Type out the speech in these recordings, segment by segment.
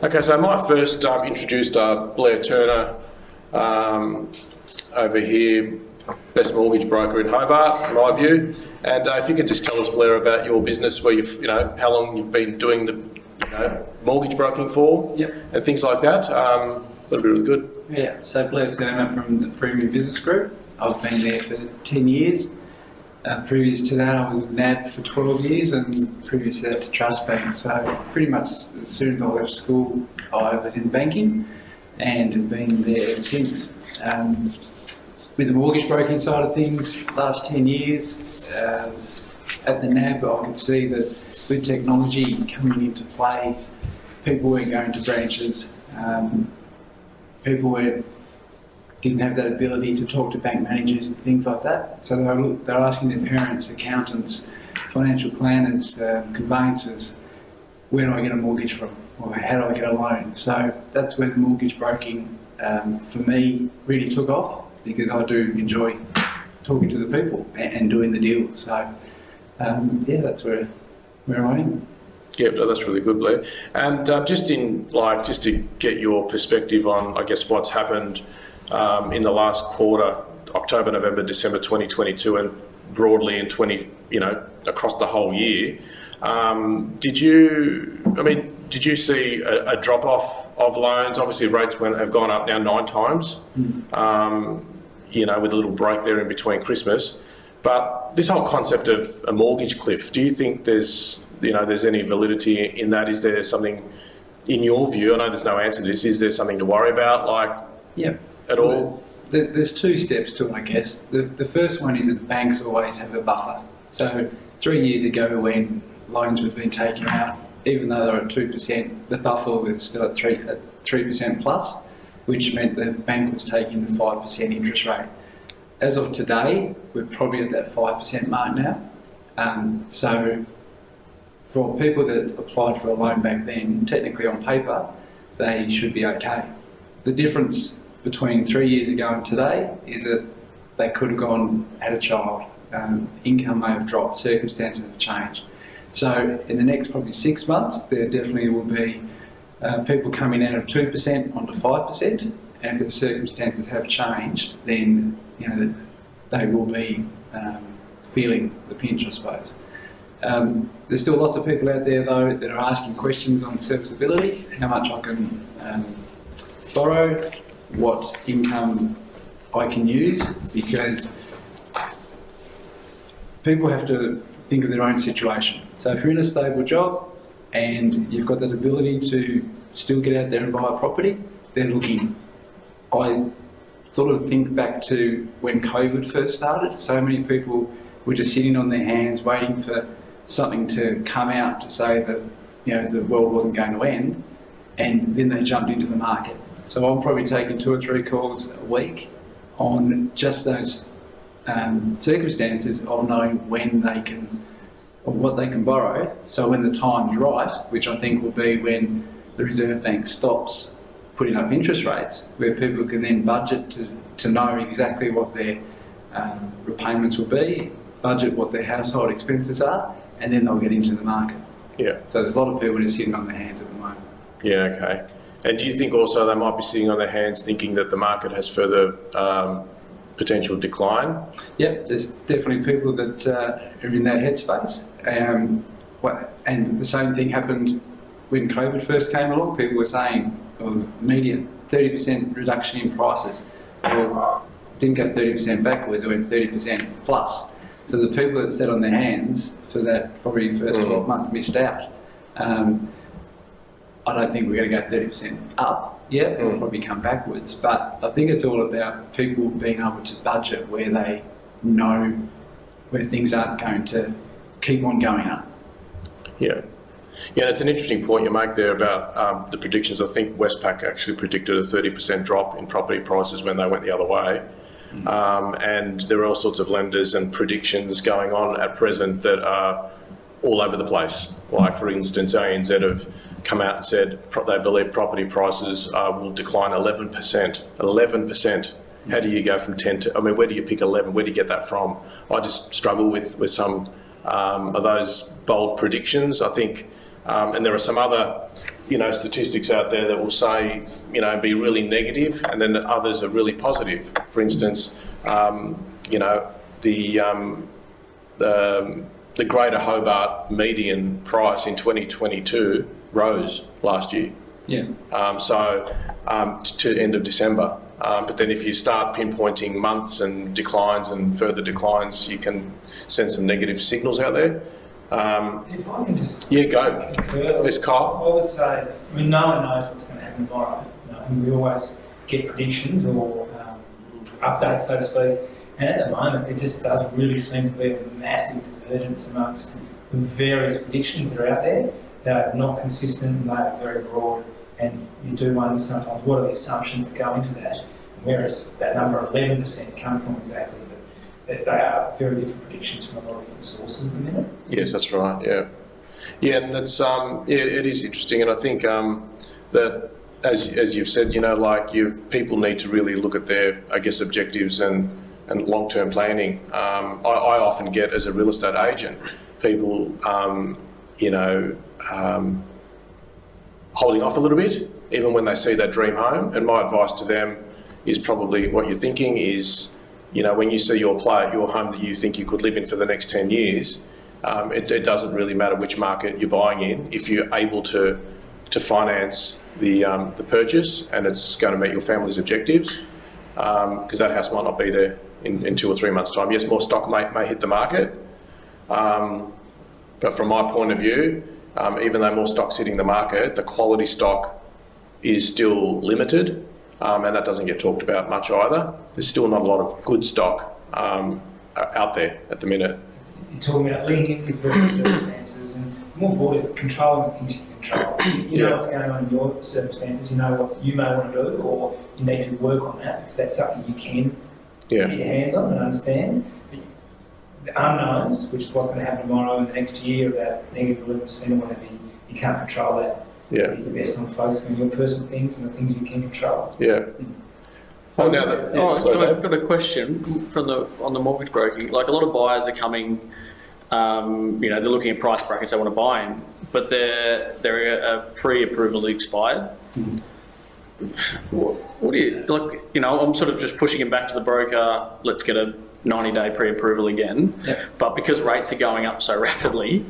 Okay, so I might first introduce Blair Turner over here, best mortgage broker in Hobart, in my view. And if you could just tell us, Blair, about your business, where how long you've been doing the, mortgage broking for, Yep. and things like that. That'd be really good. Yeah, so Blair Turner from the Premium Business Group. I've been there for 10 years. Previous to that, I was with NAB for 12 years, and previous to that to Trust Bank. So pretty much as soon as I left school, I was in banking and have been there ever since. With the mortgage broking side of things, last 10 years, at the NAB, I could see that with technology coming into play, people weren't going to branches, people didn't have that ability to talk to bank managers and things like that. So they're asking their parents, accountants, financial planners, conveyancers, where do I get a mortgage from? Or how do I get a loan? So that's where the mortgage broking, for me, really took off, because I do enjoy talking to the people and doing the deals. So that's where I am. Yeah, no, that's really good, Blair. And just to get your perspective on, I guess, what's happened in the last quarter, October, November, December 2022, and broadly in across the whole year. Did you see a drop off of loans? Obviously, rates have gone up now 9 times. With a little break there in between Christmas. But this whole concept of a mortgage cliff, do you think there's any validity in that? Is there something, in your view, I know there's no answer to this, is there something to worry about, at all? There's 2 steps to it, I guess. The first one is that banks always have a buffer. So 3 years ago, when loans were being taken out, even though they were at 2%, the buffer was still at 3% plus, which meant the bank was taking the 5% interest rate. As of today, we're probably at that 5% mark now. So for people that applied for a loan back then, technically on paper, they should be okay. The difference between 3 years ago and today is that they could have had a child, income may have dropped, circumstances have changed. So in the next probably 6 months, there definitely will be people coming out of 2% onto 5%, and if the circumstances have changed, then they will be feeling the pinch, I suppose. There's still lots of people out there though that are asking questions on serviceability, how much I can borrow, what income I can use, because people have to think of their own situation. So if you're in a stable job and you've got that ability to still get out there and buy a property, they're looking. I sort of think back to when COVID first started. So many people were just sitting on their hands waiting for something to come out to say that the world wasn't going to end, and then they jumped into the market. So I'm probably taking 2 or 3 calls a week on just those circumstances of knowing when they can, or what they can borrow. So when the time's right, which I think will be when the Reserve Bank stops putting up interest rates, where people can then budget to know exactly what their repayments will be, budget what their household expenses are, and then they'll get into the market. Yeah. So there's a lot of people just sitting on their hands at the moment. Yeah, okay. And do you think also they might be sitting on their hands thinking that the market has further potential decline? Yep, there's definitely people that are in that headspace. And the same thing happened when COVID first came along. People were saying, immediate 30% reduction in prices. Well, didn't go 30% backwards, it went 30% plus. So the people that sat on their hands for that probably first 12 months missed out. I don't think we're going to go 30% up yet, it'll probably come backwards, but I think it's all about people being able to budget where they know where things aren't going to keep on going up. Yeah. Yeah, it's an interesting point you make there about the predictions. I think Westpac actually predicted a 30% drop in property prices when they went the other way. And there are all sorts of lenders and predictions going on at present that are all over the place. Like, for instance, ANZ have come out and said they believe property prices will decline 11%. 11%. How do you go from 10 to, where do you pick 11? Where do you get that from? I just struggle with some of those bold predictions. I think, and there are some other statistics out there that will say, be really negative, and then others are really positive. For instance, the Greater Hobart median price in 2022 rose last year. Yeah. To end of December. But then if you start pinpointing months and declines and further declines, you can send some negative signals out there. If I can just Go. concur, It's Kyle. I would say, no one knows what's going to happen tomorrow. And we always get predictions or updates, so to speak. And at the moment, it just does really seem to be a massive divergence amongst the various predictions that are out there. They're not consistent and they are very broad. And you do wonder sometimes what are the assumptions that go into that, and where is that number of 11% come from exactly. But they are very different predictions from a lot of different sources at the minute. Yes, that's right. Yeah, and that's it is interesting, and I think that as you've said, people need to really look at their, I guess, objectives and long-term planning. I often get, as a real estate agent, people holding off a little bit, even when they see that dream home. And my advice to them is probably what you're thinking is, when you see your home that you think you could live in for the next 10 years, it doesn't really matter which market you're buying in. If you're able to finance the purchase and it's going to meet your family's objectives, because that house might not be there in 2 or 3 months' time. Yes, more stock may hit the market, but from my point of view, even though more stock's hitting the market, the quality stock is still limited, and that doesn't get talked about much either. There's still not a lot of good stock out there at the minute. You're talking about leniency versus circumstances, and more broadly, controlling things you can control. You know what's going on in your circumstances, you know what you may want to do, or you need to work on that, because that's something you can get your hands on and understand. But the unknowns, which is what's going to happen tomorrow and the next year, about negative 11% or whatever, you can't control that. Yeah. You're best on focusing on your personal things and the things you can control. Yeah. Well, now that, I've got a question on the mortgage broking. Like, a lot of buyers are coming, they're looking at price brackets they want to buy in, but their pre-approval is expired. What do you like? I'm sort of just pushing it back to the broker. Let's get a 90-day pre-approval again. Yeah. But because rates are going up so rapidly,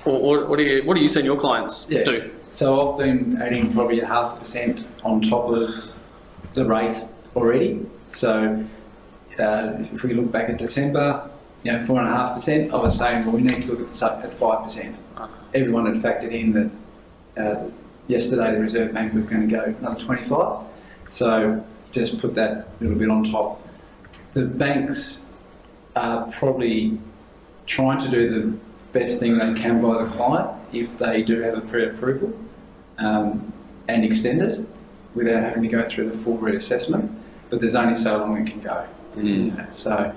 what do you send your clients do? So I've been adding probably 0.5% on top of the rate already. So if we look back at December, 4.5%, I was saying, well, we need to look at this up at 5%. Everyone had factored in that yesterday the Reserve Bank was going to go another 25. So just put that little bit on top. The banks are probably trying to do the best thing they can by the client if they do have a pre-approval and extend it without having to go through the full reassessment. But there's only so long it can go. So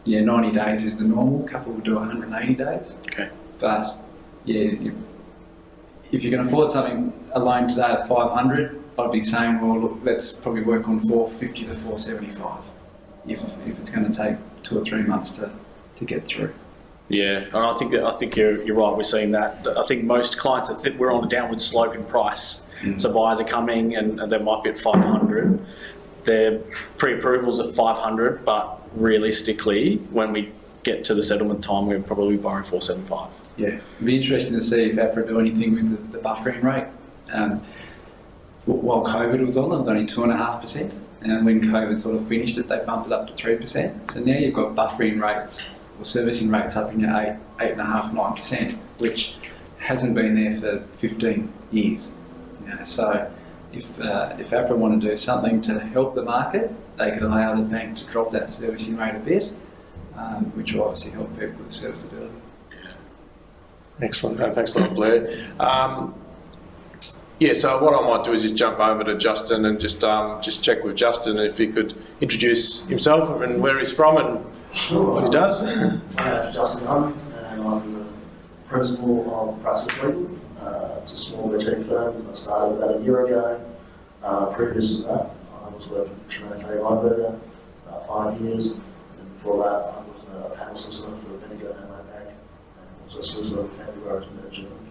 90 days is the normal. A couple will do 180 days. Okay. But if you can afford a loan today at 500, I'd be saying, well, look, let's probably work on 450 to 475 if it's going to take 2 or 3 months to get through. Yeah, and I think you're right. We're seeing that. I think most clients we're on a downward slope in price. So buyers are coming and they might be at 500. Their pre-approvals at 500, but realistically, when we get to the settlement time, we're probably borrowing 475. Yeah, it'd be interesting to see if APRA do anything with the buffering rate. While COVID was on, it was only 2.5%, and when COVID sort of finished it, they bumped it up to 3%. So now you've got buffering rates or servicing rates up in your 8.5%, 9%, which hasn't been there for 15 years. So if APRA want to do something to help the market, they could allow the bank to drop that servicing rate a bit, which will obviously help people with serviceability. Excellent. Thanks a lot, Blair. So what I might do is just jump over to Justin and just check with Justin if he could introduce himself and where he's from and what he does. My name is Justin Hunt, and I'm the principal of Praxis Legal. It's a small boutique firm that I started about a year ago. Previous to that, I was working for Tremaine Fay Weinberger about 5 years, and before that, I was a panel solicitor for Bendigo and Bank, and also a solicitor for Family Growers in New Zealand.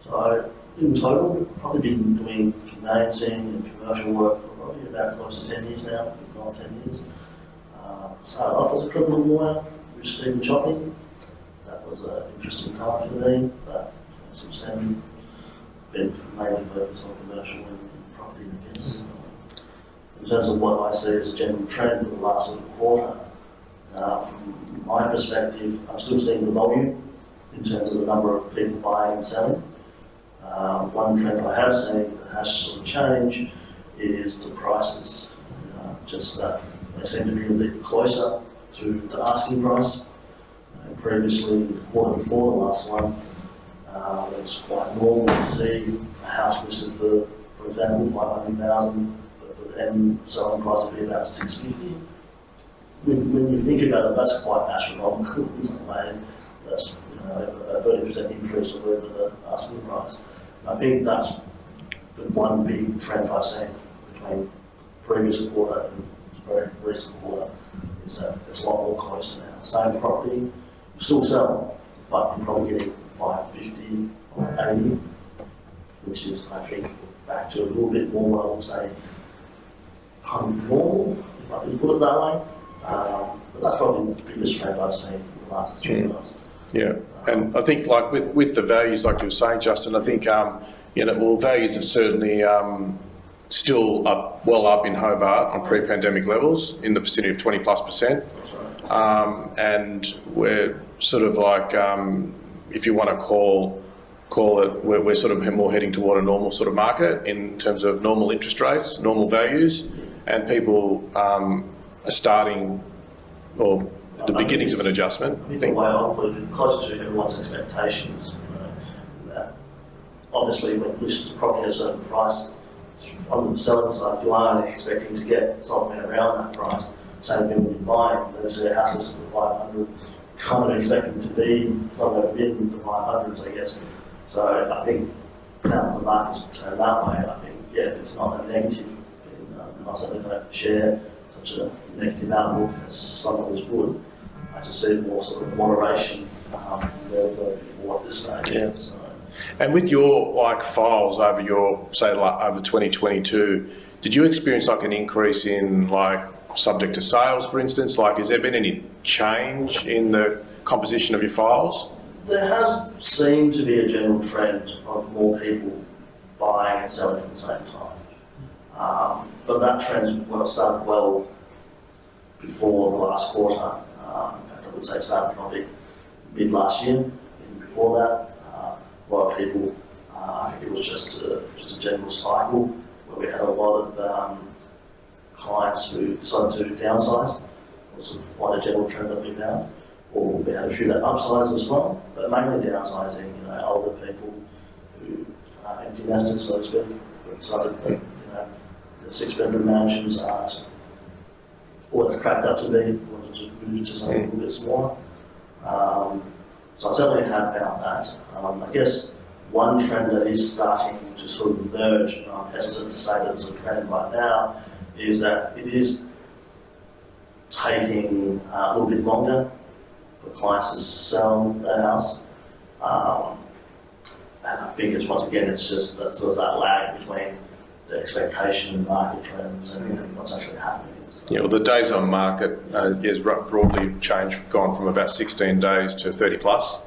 So in total, we've probably been doing conveyancing and commercial work for probably about close to 10 years now, if not 10 years. Started off as a criminal lawyer with Stephen Chopping. That was an interesting time for me, but since then, been mainly focused on commercial and property defence. In terms of what I see as a general trend for the last sort of quarter, from my perspective, I'm still seeing the volume in terms of the number of people buying and selling. One trend I have seen that has sort of changed is the prices. Just that they seem to be a bit closer to the asking price. And previously, the quarter before the last one, it was quite normal to see a house listed for example, 500,000, but for the end selling price would be about 650. When you think about it, that's quite astronomical in some ways. That's a 30% increase over the asking price. I think that's the one big trend I've seen between previous quarter and very recent quarter, is that it's a lot more closer now. Same property, you still sell, but you're probably getting 550 or 80, which is, I think, back to a little bit more, I would say, normal, if I can put it that way. But that's probably the biggest trend I've seen in the last 3 months. Yeah, and I think like with the values, like you were saying, Justin, I think values have certainly still well up in Hobart on pre-pandemic levels in the vicinity of 20+%. And we're sort of like, if you want to call it, we're sort of more heading toward a normal sort of market in terms of normal interest rates, normal values, and people are starting, or the beginnings of an adjustment. I think the way I put it, closer to everyone's expectations, that obviously when you list the property at a certain price, on the selling side, you are only expecting to get something around that price. Same thing when you're buying, there's a house listed for 500, kind of expecting to be somewhere within the 500s, I guess. So I think now the market's turned that way. I think, yeah, it's not a negative, and I certainly don't share such a negative outlook as some others would. I just see more sort of moderation than there were before at this stage. Yeah. So, And with your like files over your, say, like over 2022, did you experience like an increase in like subject to sales, for instance? Like, has there been any change in the composition of your files? there has seemed to be a general trend of more people buying and selling at the same time. But that trend started well before the last quarter. In fact, I would say started probably mid last year. Even before that, a lot of people, I think it was just a general cycle where we had a lot of clients who decided to downsize. It was quite a general trend that we found. Or we had a few that upsized as well, but mainly downsizing, older people who are empty nesters, so to speak, who decided that, the 6-bedroom mansions aren't what it's cracked up to be, wanted to move to something a little bit smaller. So I certainly have found that. I guess one trend that is starting to sort of emerge, and I'm hesitant to say that it's a trend right now, is that it is taking a little bit longer for clients to sell their house. And I think it's, once again, it's just that there's that lag between the expectation and market trends and what's actually happening. So. Yeah, well, the days on market is broadly changed, gone from about 16 days to 30 plus,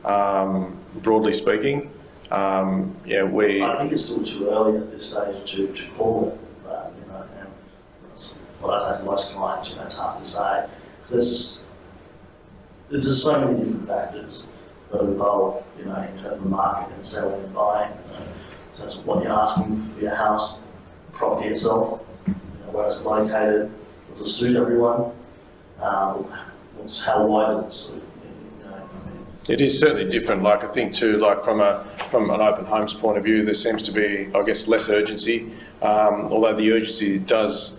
broadly speaking. I think it's still too early at this stage to call it that, and what I think most clients, it's hard to say. There's just so many different factors that are involved, in terms of the market and selling and buying. In terms of what you're asking for your house, property itself, where it's located, does it suit everyone? How wide does it suit? It is certainly different. Like I think too, like from an open homes point of view, there seems to be, I guess, less urgency. Although the urgency does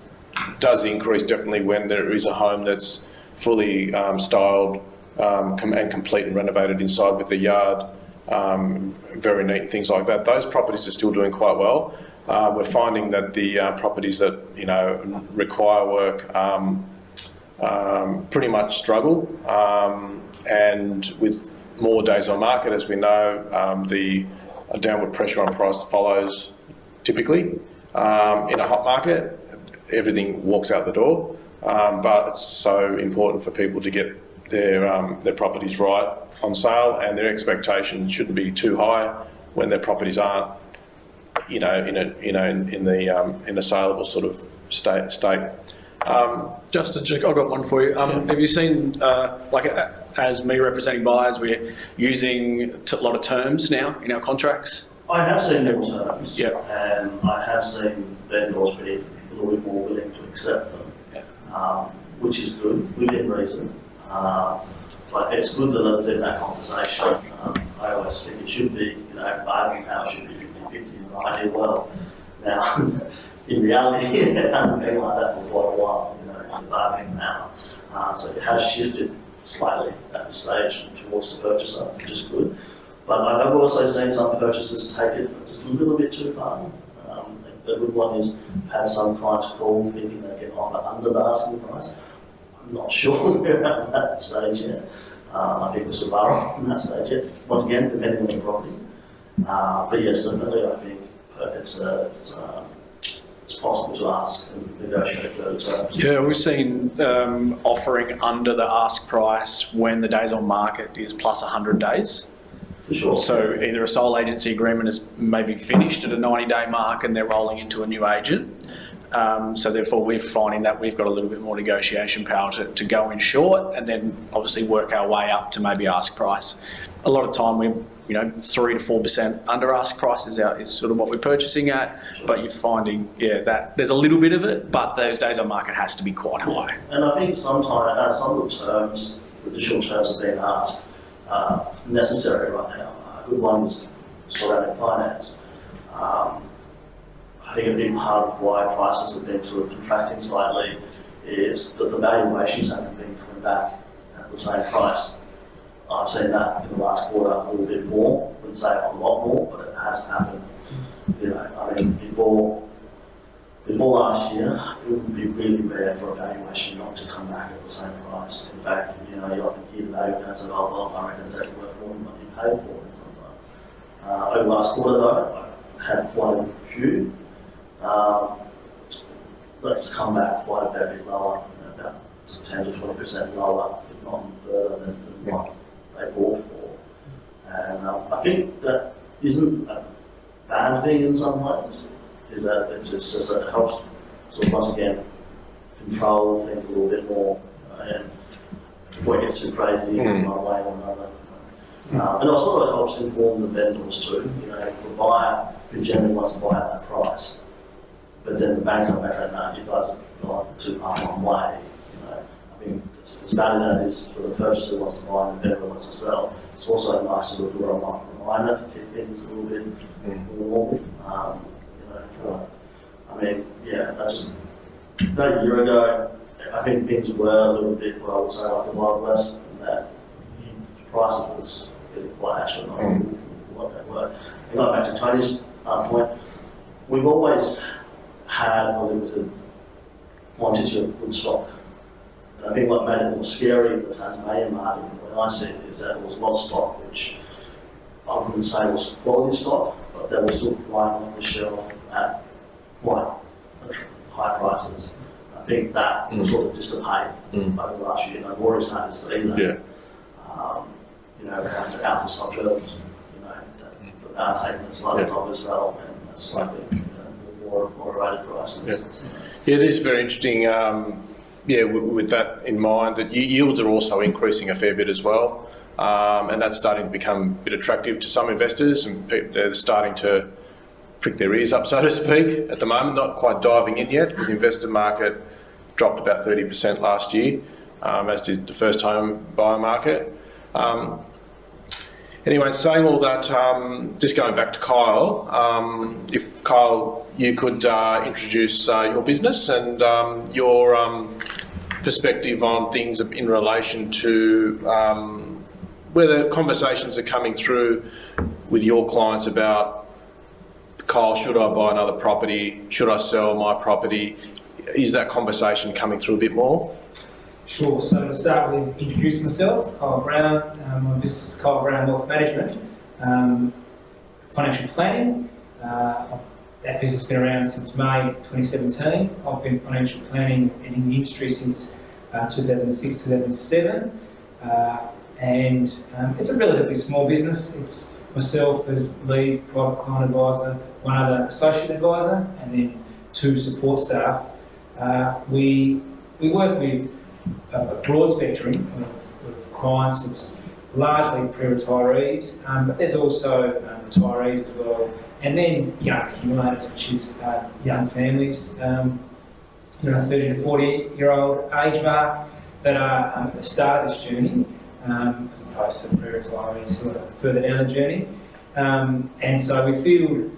increase definitely when there is a home that's fully styled and complete and renovated inside with the yard, very neat, things like that. Those properties are still doing quite well. We're finding that the properties that require work pretty much struggle, and with more days on market, as we know, the a downward pressure on price follows typically. In a hot market, everything walks out the door, but it's so important for people to get their properties right on sale, and their expectations shouldn't be too high when their properties aren't, in a saleable sort of state. Just to check, I've got one for you. Have you seen, as me representing buyers, we're using a lot of terms now in our contracts? I have seen more terms, Yeah. and I have seen vendors be a little bit more willing to accept them, which is good, within reason. But it's good to let us in that conversation. I always think it should be, bargaining power should be 50-50 in the ideal world. Now, in reality, it hasn't been like that for quite a while, in bargaining power. So it has shifted slightly at this stage towards the purchaser, which is good. But I have also seen some purchasers take it just a little bit too far. The good one is had some clients call thinking they can offer under the asking price. I'm not sure we're at that stage yet. I think we're still far off from that stage yet. Once again, depending on the property. But yes, definitely, I think it's possible to ask and negotiate further terms. Yeah, we've seen offering under the ask price when the days on market is plus 100 days. For sure. So either a sole agency agreement is maybe finished at a 90-day mark and they're rolling into a new agent. So therefore we're finding that we've got a little bit more negotiation power to go in short and then obviously work our way up to maybe ask price. A lot of time we're 3 to 4% under ask price is sort of what we're purchasing at, but you're finding that there's a little bit of it, but those days on market has to be quite high. And I think sometimes some of the terms, the additional terms have been asked, necessary right now. A good one is surrounding finance. I think a big part of why prices have been sort of contracting slightly is that the valuations haven't been coming back at the same price. I've seen that in the last quarter a little bit more, I wouldn't say a lot more, but it has happened. Before last year, it would be really rare for a valuation not to come back at the same price. In fact, you often hear the value and say, oh, well, I reckon it's actually worth more than what you paid for it. Over the last quarter, though, I had quite a few. But it's come back quite a bit lower, about 10 to 20% lower, if not further than what they bought for. And I think that isn't a bad thing in some ways, is that it's just that it helps sort of once again control things a little bit more, and before it gets too crazy in one way or another. And also it helps inform the vendors too. The buyer who generally wants to buy at that price, but then the bank comes back and say, no, you guys have gone too far one way. I think as bad as that is for the purchaser who wants to buy and the vendor wants to sell, it's also a nice sort of reminder to keep things a little bit more normal. About a year ago, I think things were a little bit what I would say like the Wild West, and that prices was getting quite astronomical for what they were. And going back to Tony's point, we've always had a limited quantity of good stock. And I think what made it more scary in the Tasmanian market when I see it is that there was a lot of stock which I wouldn't say was quality stock, but they were still flying off the shelf at quite high prices. I think that sort of dissipated over the last year. I've already started to see that. Yeah. Around the outer suburbs, that are taking a slightly longer sell and a slightly more moderated prices. Yeah, it is very interesting. With that in mind, that yields are also increasing a fair bit as well, and that's starting to become a bit attractive to some investors, and they're starting to prick their ears up, so to speak, at the moment. Not quite diving in yet, because the investor market dropped about 30% last year, as did the first home buyer market. Anyway, saying all that, just going back to Kyle, if Kyle, you could introduce your business and your perspective on things in relation to whether conversations are coming through with your clients about, Kyle, should I buy another property? Should I sell my property? Is that conversation coming through a bit more? Sure, so to start with, introduce myself, Kyle Brown. My business is Kyle Brown Wealth Management. financial planning. That business has been around since May 2017. I've been financial planning and in the industry since 2006, 2007. And it's a relatively small business. It's myself as lead private client advisor, one other associate advisor, and then 2 support staff. We work with a broad spectrum of clients. It's largely pre-retirees, but there's also retirees as well. And then young accumulators, which is young families, 30 to 40-year-old age mark, that are at the start of this journey, as opposed to pre-retirees who are further down the journey. And so we field,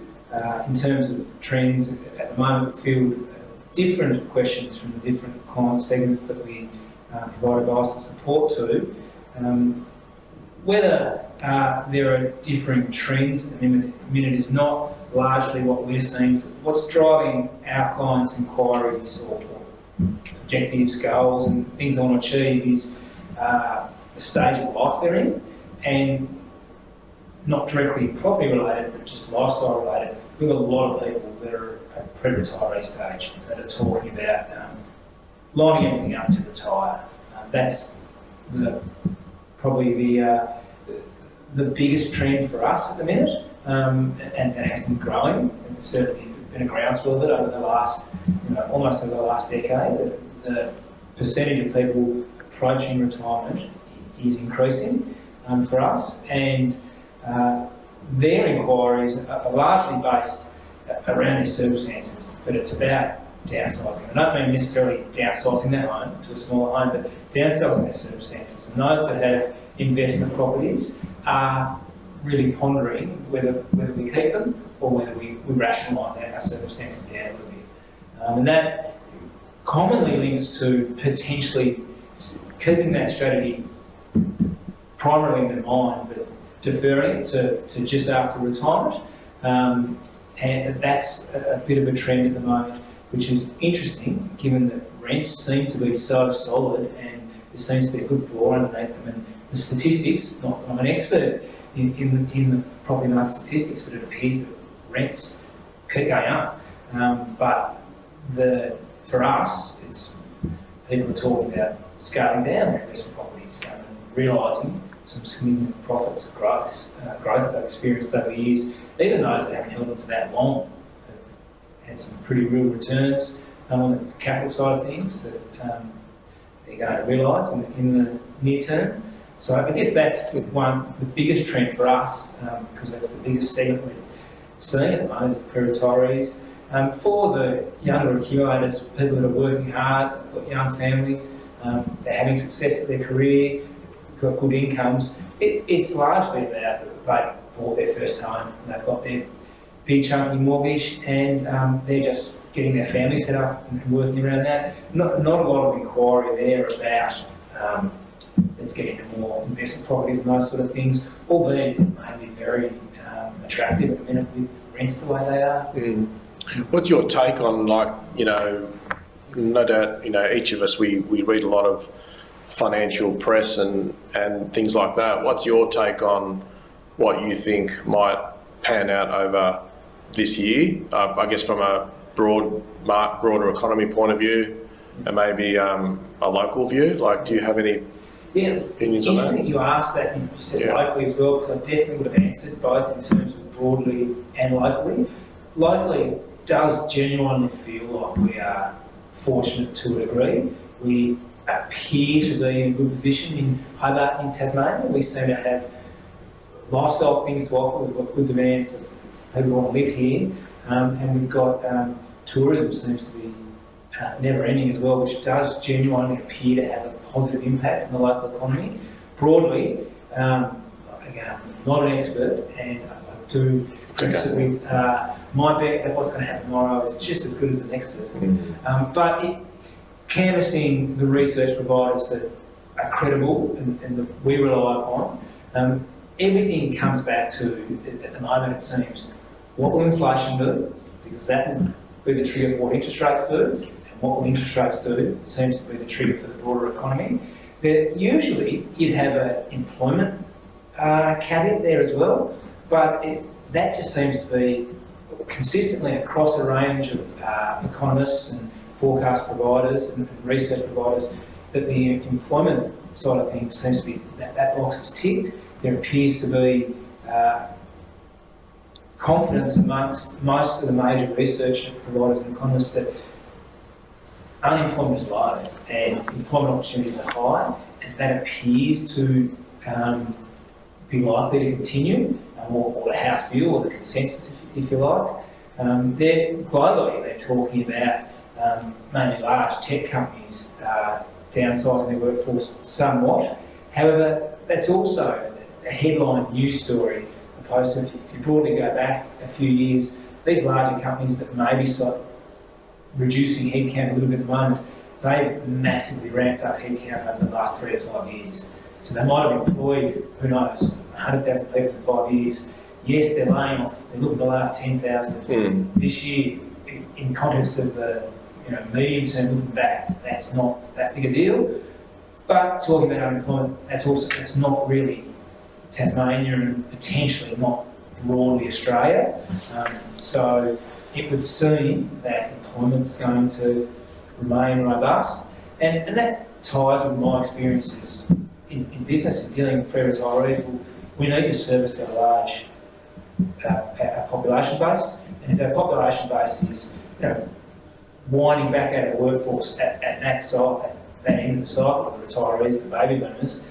in terms of trends at the moment, we field different questions from the different client segments that we provide advice and support to. Whether there are differing trends at the minute is not largely what we're seeing. What's driving our clients' inquiries or objectives, goals and things they want to achieve is the stage of life they're in, and not directly property related, but just lifestyle related. We've got a lot of people that are at pre-retiree stage that are talking about lining everything up to retire. That's probably the biggest trend for us at the minute, and that has been growing. And there's certainly been a groundswell of it over the last, almost over the last decade. The percentage of people approaching retirement is increasing for us, and their inquiries are largely based around their circumstances, but it's about downsizing. I don't mean necessarily downsizing their home to a smaller home, but downsizing their circumstances. And those that have investment properties are really pondering whether we keep them or whether we rationalise our circumstances down a little bit. And that commonly links to potentially keeping that strategy primarily in their mind, but deferring it to just after retirement. And that's a bit of a trend at the moment, which is interesting given that rents seem to be so solid and there seems to be a good floor underneath them. And the statistics, I'm an expert in the property market statistics, but it appears that rents keep going up. But for us, it's people are talking about scaling down their investment properties and realising some significant profits, growth that they've experienced over the years. Even those that haven't held them for that long have had some pretty real returns on the capital side of things that they're going to realise in the near term. So I guess that's the biggest trend for us, because that's the biggest segment we're seeing at the moment, is the pre-retirees. For the younger accumulators, people that are working hard, got young families, they're having success at their career, got good incomes, it's largely about they bought their first home, and they've got their big chunky mortgage, and they're just getting their family set up and working around that. Not a lot of inquiry there about it's getting more investment properties and those sort of things, albeit it may be very attractive at the minute with rents the way they are. What's your take on, no doubt, each of us, we read a lot of financial press and things like that. What's your take on what you think might pan out over this year? I guess from a broader economy point of view, and maybe a local view. Do you have any opinions on that? Interesting you asked that. You said locally as well, because I definitely would have answered both in terms of broadly and locally. Locally, it does genuinely feel like we are fortunate to a degree. We appear to be in a good position in Hobart, in Tasmania. We seem to have lifestyle things to offer. We've got good demand for people who want to live here, and we've got tourism seems to be never ending as well, which does genuinely appear to have a positive impact on the local economy. Broadly, again, I'm not an expert, and I do with my bet that what's going to happen tomorrow is just as good as the next person's. But canvassing the research providers that are credible and that we rely upon, everything comes back to, at the moment it seems, what will inflation do? Because that will be the trigger for what interest rates do, and what will interest rates do seems to be the trigger for the broader economy. Usually you'd have an employment caveat there as well, but that just seems to be consistently across a range of economists and forecast providers and research providers, that the employment side of things seems to be, that box is ticked. There appears to be confidence amongst most of the major research providers and economists that unemployment is low and employment opportunities are high, and that appears to be likely to continue, or the House view or the consensus, if you like. Globally, they're talking about mainly large tech companies downsizing their workforce somewhat. However, that's also a headline news story, opposed to if you broadly go back a few years, these larger companies that may be reducing headcount a little bit at the moment, they've massively ramped up headcount over the last 3 to 5 years. So they might have employed, who knows, 100,000 people in 5 years. Yes, they're laying off, they're looking to lay off 10,000 this year. In context of the medium term looking back, that's not that big a deal. But talking about unemployment, it's not really Tasmania and potentially not broadly Australia. So it would seem that employment's going to remain robust, and that ties with my experiences in business and dealing with pre-retirees. We need to service our large our population base, and if our population base is winding back out of the workforce at that side, at that end of the cycle, the retirees, the baby boomers,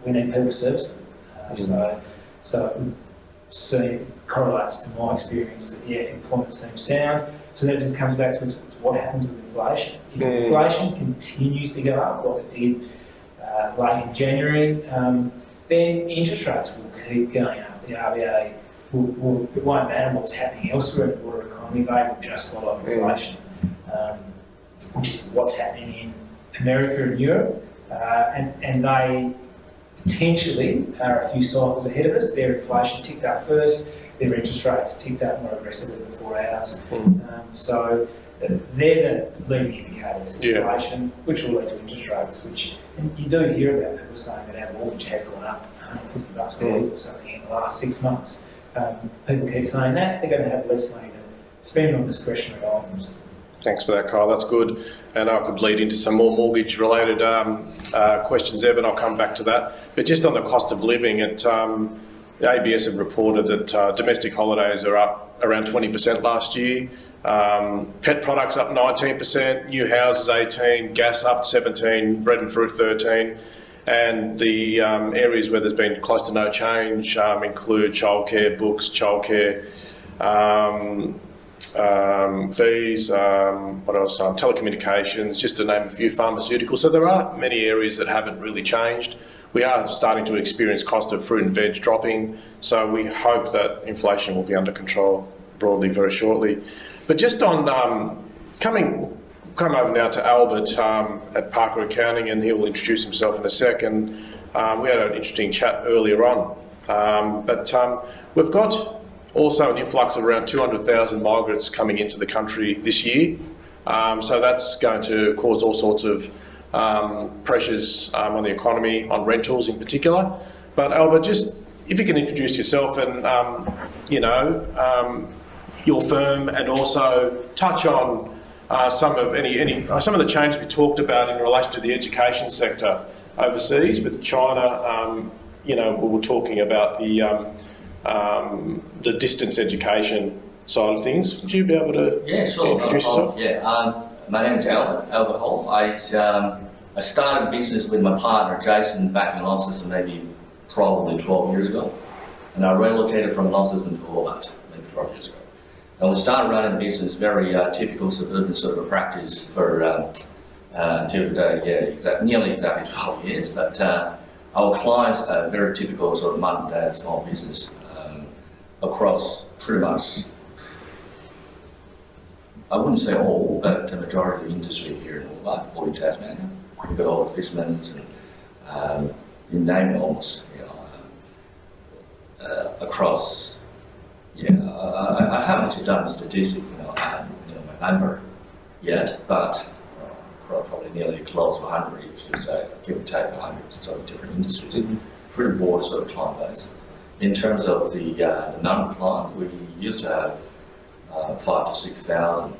we need people to service them. So it correlates to my experience that employment seems sound. So that just comes back to what happens with inflation. If inflation continues to go up like it did late in January, then interest rates will keep going up. The RBA it won't matter what's happening elsewhere in the broader economy, they will just follow inflation, which is what's happening in America and Europe, and they potentially are a few cycles ahead of us. Their inflation ticked up first, their interest rates ticked up more aggressively before ours. So they're the leading indicators of inflation, which will lead to interest rates, and you do hear about people saying that our mortgage has gone up $150 a week or something in the last 6 months. People keep saying that, they're going to have less money to spend on discretionary items. Thanks for that, Kyle. That's good. And I could lead into some more mortgage-related questions there, but I'll come back to that. But just on the cost of living, the ABS have reported that domestic holidays are up around 20% last year. Pet products up 19%, new houses 18%, gas up 17%, bread and fruit 13%. And the areas where there's been close to no change include childcare, books, childcare, fees, what else? Telecommunications, just to name a few, pharmaceuticals. So there are many areas that haven't really changed. We are starting to experience cost of fruit and veg dropping, so we hope that inflation will be under control broadly very shortly. But just on come over now to Albert at Parker Accounting, and he will introduce himself in a second. We had an interesting chat earlier on, but we've got also an influx of around 200,000 migrants coming into the country this year. So that's going to cause all sorts of pressures on the economy, on rentals in particular. But Albert, just if you can introduce yourself and your firm, and also touch on some of the changes we talked about in relation to the education sector overseas with China. We were talking about the distance education side of things. Would you be able to introduce yourself? My name is Albert Hall. I started business with my partner Jason back in Launceston probably 12 years ago, and I relocated from Launceston to Hobart maybe 12 years ago. And we started running a business, very typical suburban sort of practice for until today, nearly exactly 12 years. But our clients are very typical sort of mum and dad small business across pretty much, I wouldn't say all, but the majority of the industry here in Hobart, or in Tasmania. We've got all the fishermen and you name it almost, across. I haven't actually done the statistic, my number yet, but probably nearly close to 100, if you say, give or take 100 sort of different industries. Pretty broad sort of client base. in terms of the number of clients, we used to have 5,000 to 6,000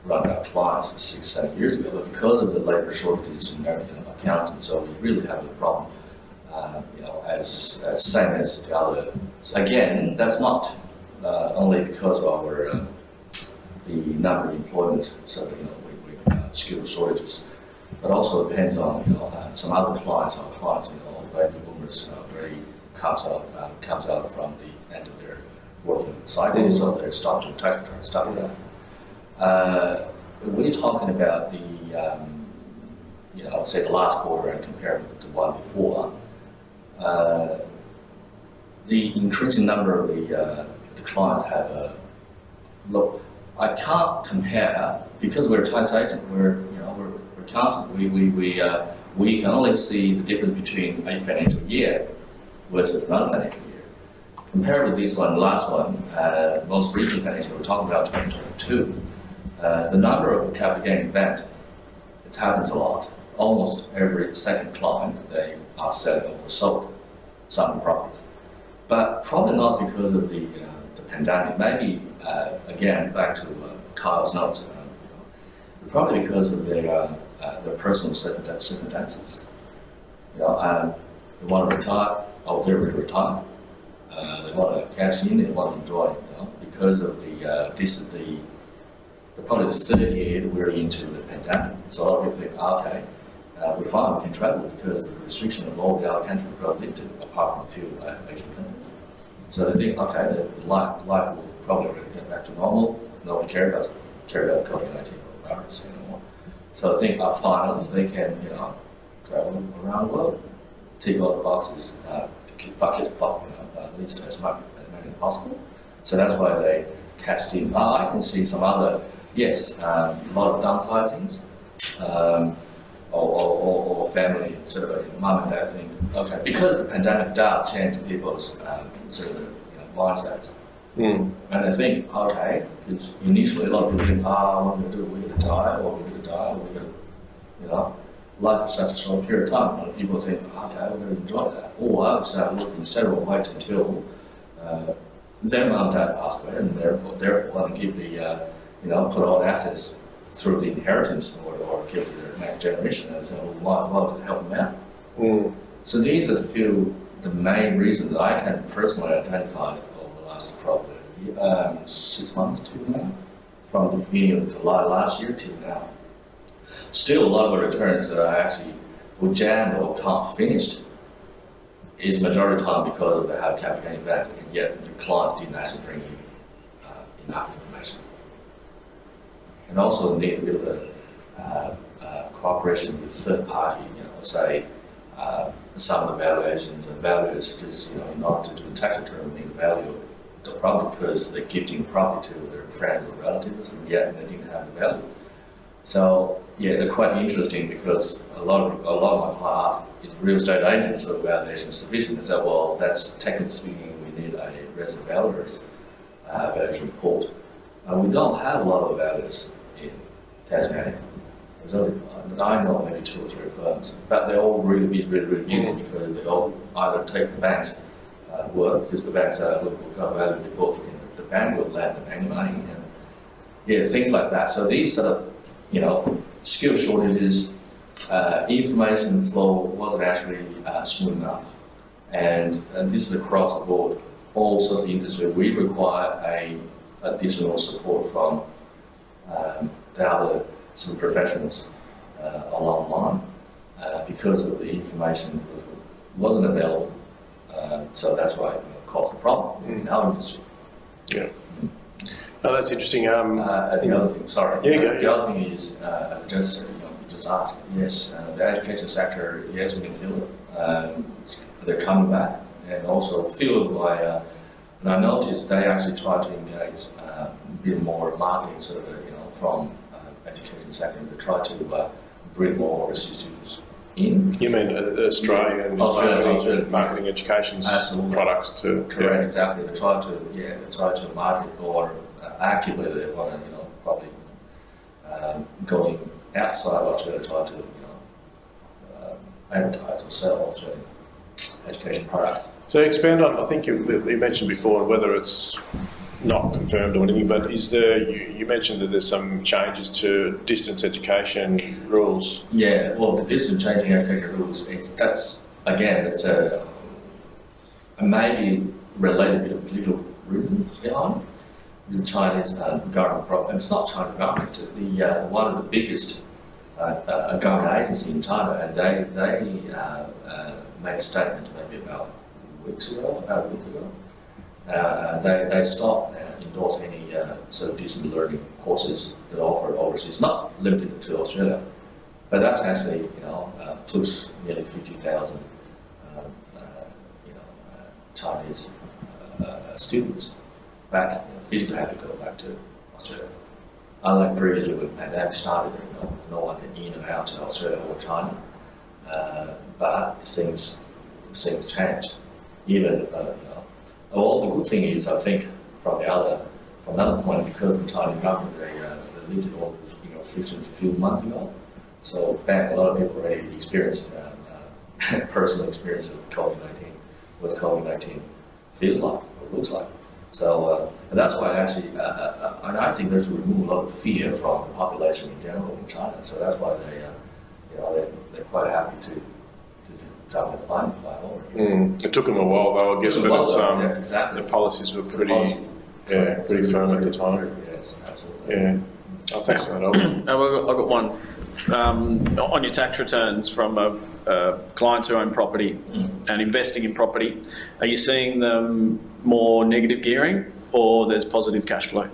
run-out clients 6, 7 years ago, but because of the labour shortages and accountants, so we really have a problem. As same as the other. So again, that's not only because of our the number of employment, so we skill shortages, but also depends on some other clients. Our clients, baby boomers, very comes out from the end of their working cycle, so they're starting to tax return stuff like that. We're talking about the say the last quarter and compared with the one before. The increasing number of the clients have look. I can't compare because we're a tax agent. We're accountant. We can only see the difference between a financial year versus another financial year. Compared with this one, last one, most recent financial, we're talking about 2022. The number of capital gain event, it happens a lot. Almost every second client, they are selling or sold some properties. But probably not because of the pandemic. Maybe, again, back to Kyle's notes, it's probably because of their personal circumstances. They want to retire, or they're ready to retire. They want to cash in, they want to enjoy it, because of this is probably the third year that we're into the pandemic. So a lot of people think, okay, we're fine, we can travel because the restriction of all the other countries are probably lifted, apart from a few Asian countries. So they think, okay, the life will probably get back to normal. Nobody care about COVID-19 or virus anymore. So I think finally they can, travel around the world, tick all the boxes, keep buckets pop, at least as many as possible. So that's why they cashed in. I can see some other, yes, a lot of downsizings, or family sort of mum and dad think, okay, because the pandemic does change people's sort of mindsets. And they think, okay, because initially a lot of people think, what are we going to do? We're going to die, or we're going to die, or we're going to, life is such a short period of time. And people think, okay, we're going to enjoy that. Or I would say, look, instead of waiting until their mum and dad pass away, and therefore they give the, put all assets through the inheritance or give to their next generation, and say, well, might as well to help them out. So these are the main reasons that I can personally identify over the last probably 6 months to now, from the beginning of July last year till now. Still, a lot of the returns that I actually were jammed or can't finished is majority of the time because of the have capital gain back, and yet the clients didn't actually bring in enough information. And also need a bit of cooperation with third party, say some of the valuations and values, because in order to do a tax return, we need a value the property because they're gifting property to their friends or relatives, and yet they didn't have the value. So yeah, they're quite interesting because a lot of my clients is real estate agents of valuation sufficient. They say, well, that's technically speaking, we need a resident valuer's valuation report. We don't have a lot of valuers in Tasmania. There's only, I know maybe 2 or 3 firms, but they're all really busy because they all either take the bank's work, because the banks are we've got value before the bank will lend them any money, and yeah, things like that. So these sort of skill shortages, information flow wasn't actually smooth enough, and this is across the board. All sorts of industry, we require additional support from the other some professionals along the line because of the information wasn't available. So that's why it caused a problem in our industry. Yeah. Oh, that's interesting. The other thing, sorry. Yeah, the other thing is, just asked. Yes, the education sector. Yes, we can feel it. They're coming back, and also fueled by. And I noticed they actually try to engage a bit more marketing, sort of, from education sector. They try to bring more overseas students in. You mean Australian marketing education products to correct, exactly. They try to market, or actively they want to probably going outside Australia, try to advertise or sell Australian education products. So expand on, I think you mentioned before, whether it's not confirmed or anything, but is there, you mentioned that there's some changes to distance education rules. Yeah, well, the distance changing education rules, that's a maybe related to political reason behind it. The Chinese government problem. It's not China government. One of the biggest government agencies in China, and they made a statement maybe about a week ago. They stopped endorsing any sort of distant learning courses that are offered overseas, not limited to Australia, but that's actually pushed nearly 50,000 Chinese students back, physically have to go back to Australia. Unlike previously when the pandemic started, no one can in and out to Australia or China. But things changed. Even all the good thing is, I think, from another point, because the Chinese government they lifted all those restrictions a few months ago. So back, a lot of people already experienced personal experience of COVID-19, what COVID-19 feels like or looks like. So and that's why actually, and I think there's removed a lot of fear from the population in general in China. So that's why they're quite happy to jump the line fly over. It took them a while though, I guess, but it's, exactly. the policies were pretty firm at the time. Yes, absolutely. Yeah. Oh, thanks for that, Albert. I've got one. On your tax returns from clients who own property and investing in property, are you seeing them more negative gearing or there's positive cash flow?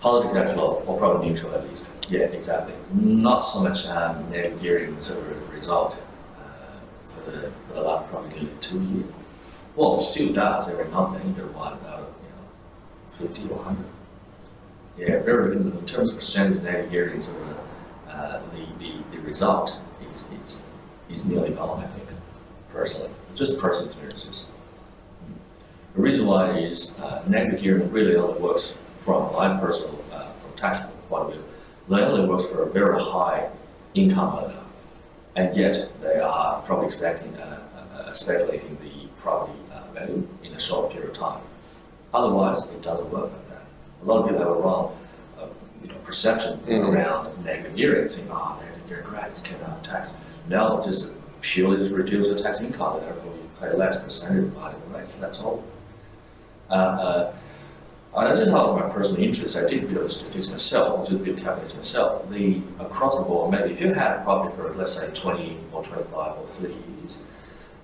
Positive cash flow, or probably neutral at least. Yeah, exactly. Not so much negative gearing as a result for the last probably nearly 2 years. Well, it still does every now and then, either one out of 50 or 100. Yeah, very good in terms of percentage of negative gearing. So the result is nearly gone, I think, personally. Just personal experiences. The reason why is negative gearing really only works from my personal, from tax point of view. They only works for a very high income owner, and yet they are probably speculating the property value in a short period of time. Otherwise, it doesn't work like that. A lot of people have a wrong perception around negative gearing, saying, negative gearing, great, it's getting out of tax. No, it's just purely just reduce the tax income, and therefore you pay less percentage of the rates. That's all. I just thought my personal interest, I did a bit of statistics myself, did a bit of calculation myself. Across the board, maybe if you had a property for, let's say, 20 or 25 or 30 years,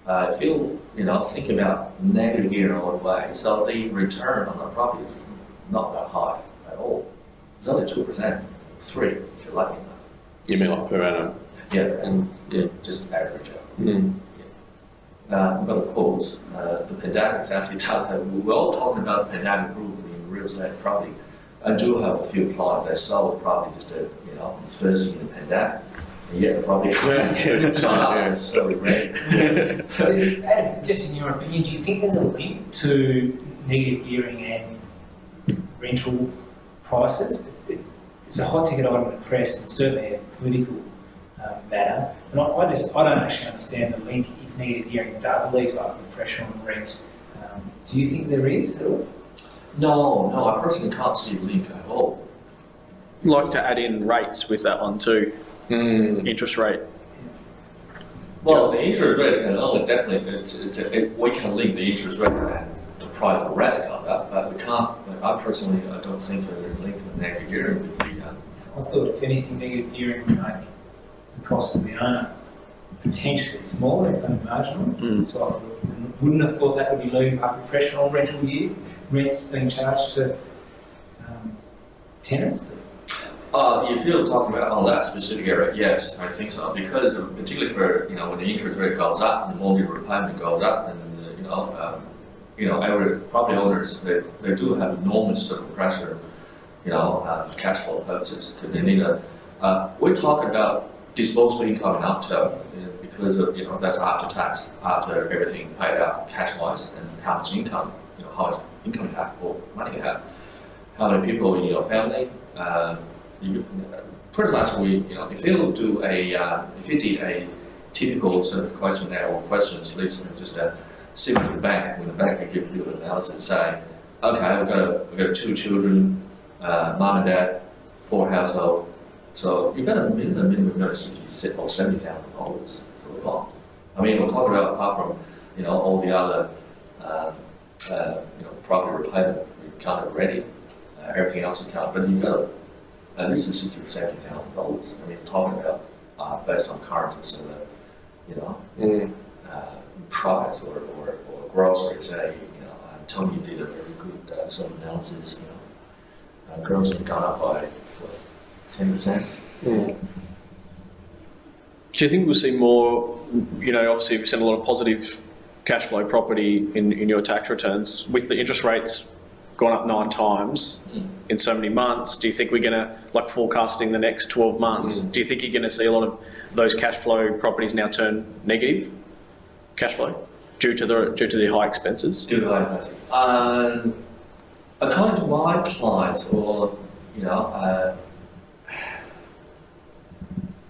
if you think about negative gearing all the way, so the return on the property is not that high at all. It's only 2%, 3% if you're lucky enough. You mean like per annum? Yeah, and just average out. But of course, the pandemic actually does have, we're all talking about the pandemic rule in real estate property. I do have a few clients that sold property just the first year of the pandemic. And yet the property is slowly ran. Adam, just in your opinion, do you think there's a link to negative gearing and rental prices? It's a hot ticket item in the press and certainly a political matter. And I don't actually understand the link if negative gearing does lead to upward pressure on rent. Do you think there is at all? No, I personally can't see a link at all. Like to add in rates with that one too. Interest rate. Well, the interest rate can only definitely, we can link the interest rate and the price of rent goes up, but we can't, I personally don't think that there's a link to the negative gearing. I thought if anything, negative gearing would make the cost of the owner potentially smaller, if only marginal. So I wouldn't have thought that would be leaving upward pressure on rental yield, rents being charged to tenants. If you're talking about on that specific area, yes, I think so. Because particularly for when the interest rate goes up and the mortgage repayment goes up, and every property owners they do have enormous sort of pressure, for cash flow purposes because they need we're talking about disposable income in our term because of that's after tax, after everything paid out cash wise, and how much income you have or money you have, how many people in your family. You pretty much if you did typical sort of questionnaire or questions, at least just sit with the bank. When the bank can give you an analysis, say, okay, I've got 2 children, mum and dad, 4 household. So you've got a minimum got $60,000 or $70,000 to live on. I mean, we're talking about apart from all the other property repayment we've covered already, everything else is covered, but you've got at least $60,000 or $70,000. I mean, talking about based on current sort of price or groceries. Say, Tony did a very good sort of analysis. Groceries have gone up by 10%. Do you think we'll see more, obviously we've seen a lot of positive cash flow property in your tax returns, with the interest rates gone up 9 times in so many months? Do you think we're going to, like forecasting the next 12 months, do you think you're going to see a lot of those cash flow properties now turn negative cash flow due to the high expenses? Due to high expenses. According to my clients, or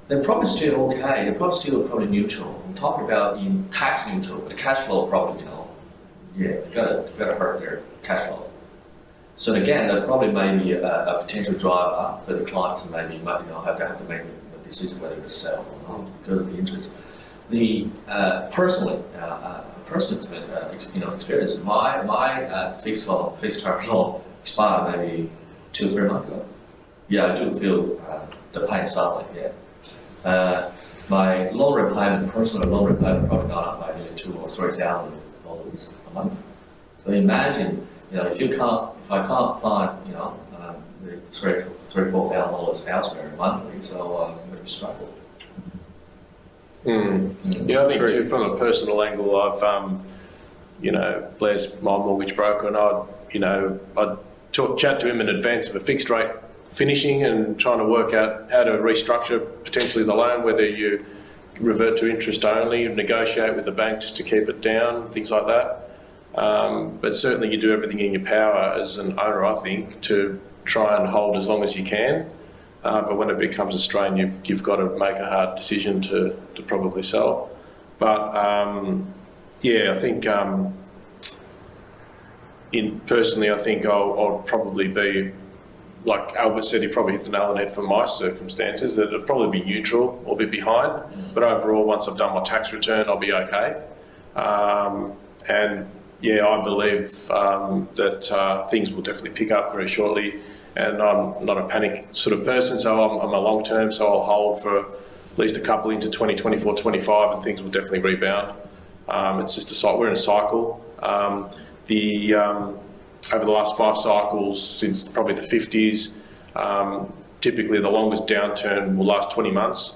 they're probably still okay. They're probably still neutral. I'm talking about in tax neutral, but the cash flow probably, you gotta hurt their cash flow. So again, that probably may be a potential driver for the clients, and maybe have to make a decision whether to sell or not because of the interest. The personal experience. My fixed term loan expired maybe 2 or 3 months ago. Yeah, I do feel the pain suddenly. Yeah. My personal loan repayment probably gone up by nearly $2,000 or $3,000 a month. So imagine, if I can't find, the $3,000 or $4,000 elsewhere monthly, so I'm going to struggle. Yeah, I think too, from a personal angle, I've, Blair's my mortgage broker, and I'd chat to him in advance of a fixed rate finishing and trying to work out how to restructure potentially the loan, whether you revert to interest only, negotiate with the bank just to keep it down, things like that. But certainly you do everything in your power as an owner, I think, to try and hold as long as you can. But when it becomes a strain, you've got to make a hard decision to probably sell. But I think personally, I think I'll probably be, like Albert said, he probably hit the nail on the head for my circumstances, that it'll probably be neutral or be behind. But overall, once I've done my tax return, I'll be okay. And yeah, I believe that things will definitely pick up very shortly. And I'm not a panic sort of person, so I'm a long term, so I'll hold for at least a couple into 2024, 25, and things will definitely rebound. It's just we're in a cycle. Over the last 5 cycles, since probably the 50s, typically the longest downturn will last 20 months.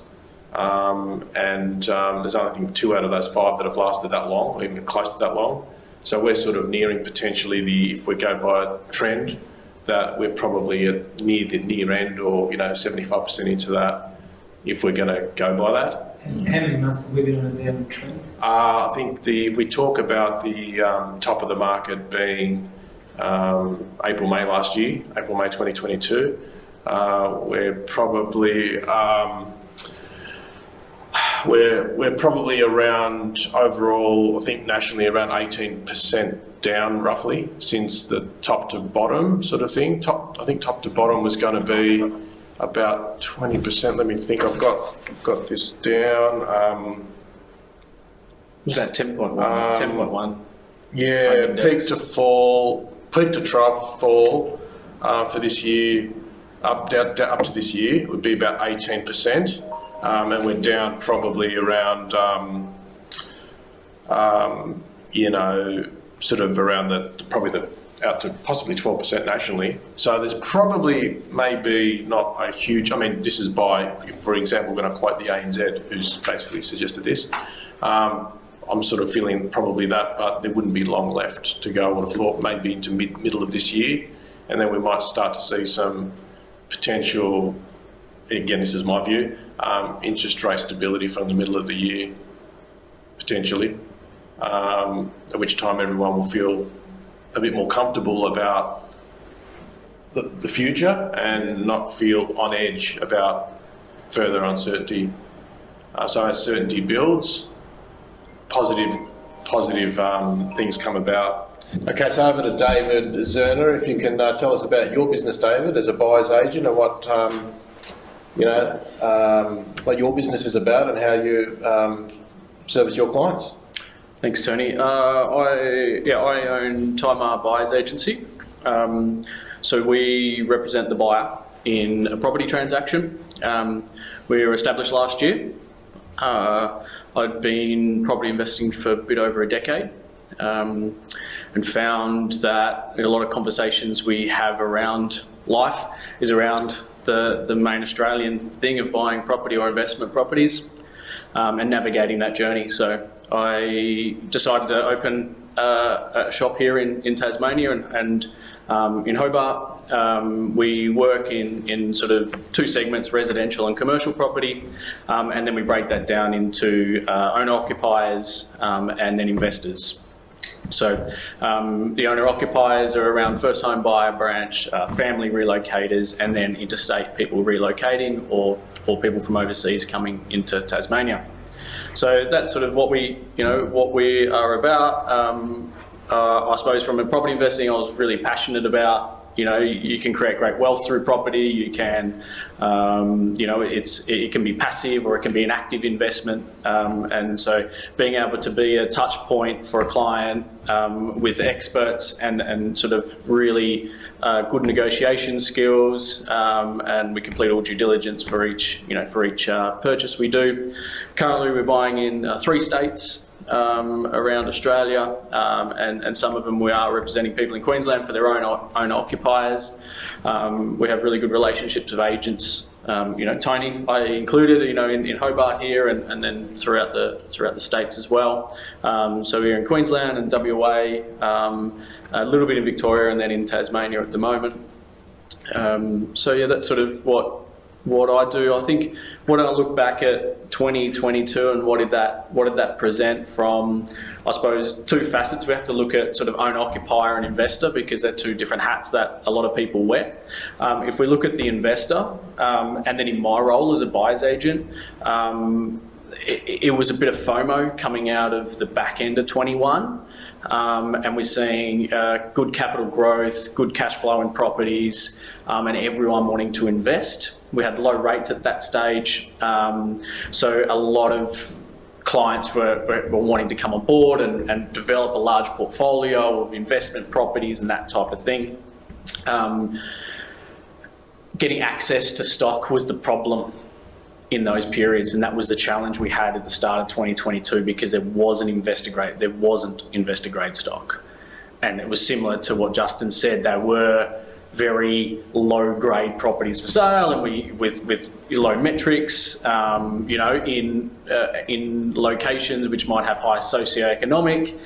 There's only, I think, 2 out of those 5 that have lasted that long, or even close to that long. So we're sort of nearing potentially if we go by a trend, that we're probably at near the near end, or 75% into that, if we're going to go by that. And how many months have we been on a downward trend? I think if we talk about the top of the market being April, May last year, April, May 2022, we're probably we're probably around overall, I think nationally, around 18% down roughly since the top to bottom sort of thing. I think top to bottom was going to be about 20%. Let me think. I've got this down. Was that 10.1? 10.1. Yeah, peak to trough fall for this year, up to this year would be about 18%, and we're down probably around, sort of around out to possibly 12% nationally. So there's probably maybe not a huge. I mean, this is for example, we're going to quote the ANZ, who's basically suggested this. I'm sort of feeling probably that, but there wouldn't be long left to go. I would have thought maybe into middle of this year, and then we might start to see some potential, again, this is my view, interest rate stability from the middle of the year, potentially, at which time everyone will feel a bit more comfortable about the future and not feel on edge about further uncertainty. So as certainty builds, positive things come about. Okay, so over to David Zerner, if you can tell us about your business, David, as a buyer's agent, and what what your business is about and how you service your clients. Thanks, Tony. I own Taimar Buyers Agency. So we represent the buyer in a property transaction. We were established last year. I'd been property investing for a bit over a decade, and found that a lot of conversations we have around life is around the main Australian thing of buying property or investment properties, and navigating that journey. So I decided to open a shop here in Tasmania and in Hobart. We work in sort of two segments, residential and commercial property, and then we break that down into owner-occupiers and then investors. So the owner-occupiers are around first home buyer branch, family relocators, and then interstate people relocating or people from overseas coming into Tasmania. So that's sort of what we are about. I suppose from a property investing, I was really passionate about. You can create great wealth through property. You can, it can be passive or it can be an active investment. And so being able to be a touch point for a client with experts and sort of really good negotiation skills, and we complete all due diligence for each purchase we do. Currently, we're buying in 3 states. Around Australia, and some of them we are representing people in Queensland for their own occupiers. We have really good relationships with agents. Tony, I included, in Hobart here, and then throughout the states as well. So we're in Queensland and WA, a little bit in Victoria, and then in Tasmania at the moment. So yeah, that's sort of what I do. I think when I look back at 2022 and what did that present from, I suppose, 2 facets. We have to look at sort of owner-occupier and investor, because they're 2 different hats that a lot of people wear. If we look at the investor, and then in my role as a buyer's agent, it was a bit of FOMO coming out of the back end of 21. And we're seeing good capital growth, good cash flow in properties, and everyone wanting to invest. We had low rates at that stage, so a lot of clients were wanting to come on board and develop a large portfolio of investment properties and that type of thing. Getting access to stock was the problem in those periods, and that was the challenge we had at the start of 2022, because there wasn't investor grade stock. And it was similar to what Justin said. There were very low grade properties for sale, and with low metrics, in locations which might have high socioeconomic